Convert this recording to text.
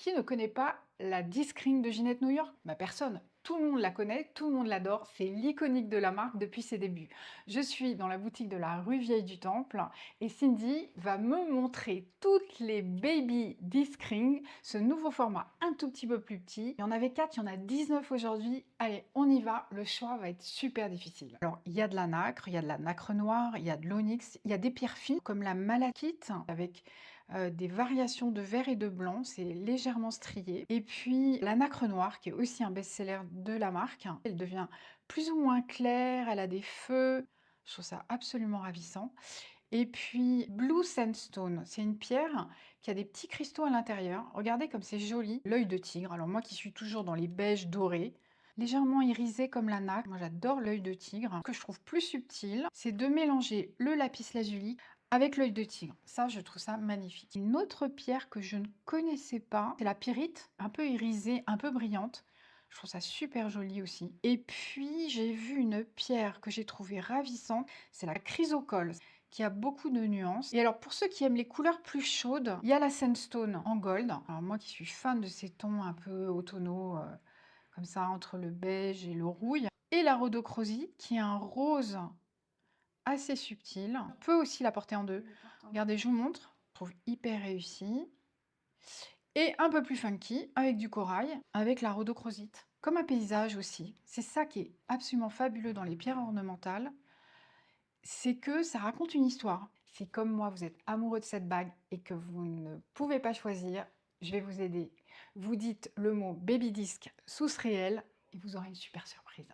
Qui ne connaît pas la Disc Ring de Ginette New York? Bah, personne. Tout le monde la connaît, tout le monde l'adore, c'est l'iconique de la marque depuis ses débuts. Je suis dans la boutique de la rue Vieille du Temple et Cindy va me montrer toutes les Baby Disc Ring, ce nouveau format un tout petit peu plus petit. Il y en avait 4, il y en a 19 aujourd'hui. Allez, on y va, le choix va être super difficile. Alors, il y a de la nacre, il y a de la nacre noire, il y a de l'onyx, il y a des pierres fines comme la malachite avec des variations de vert et de blanc, c'est légèrement strié. Et puis la nacre noire, qui est aussi un best-seller de la marque. Elle devient plus ou moins claire, elle a des feux. Je trouve ça absolument ravissant. Et puis Blue Sandstone, c'est une pierre qui a des petits cristaux à l'intérieur. Regardez comme c'est joli. L'œil de tigre. Alors moi qui suis toujours dans les beiges dorés, légèrement irisé comme la nacre. Moi j'adore l'œil de tigre. Ce que je trouve plus subtil, c'est de mélanger le lapis lazuli avec l'œil de tigre. Ça, je trouve ça magnifique. Une autre pierre que je ne connaissais pas, c'est la pyrite, un peu irisée, un peu brillante. Je trouve ça super joli aussi. Et puis, j'ai vu une pierre que j'ai trouvée ravissante, c'est la chrysocole, qui a beaucoup de nuances. Et alors, pour ceux qui aiment les couleurs plus chaudes, il y a la sandstone en gold. Alors moi qui suis fan de ces tons un peu automnaux, comme ça, entre le beige et le rouille. Et la rhodochrosite, qui est un rose assez subtil. On peut aussi la porter en deux. Regardez, je vous montre. Je trouve hyper réussi. Et un peu plus funky, avec du corail, avec la rhodochrosite. Comme un paysage aussi. C'est ça qui est absolument fabuleux dans les pierres ornementales. C'est que ça raconte une histoire. Si comme moi, vous êtes amoureux de cette bague et que vous ne pouvez pas choisir, je vais vous aider. Vous dites le mot baby disc sous ce réel et vous aurez une super surprise.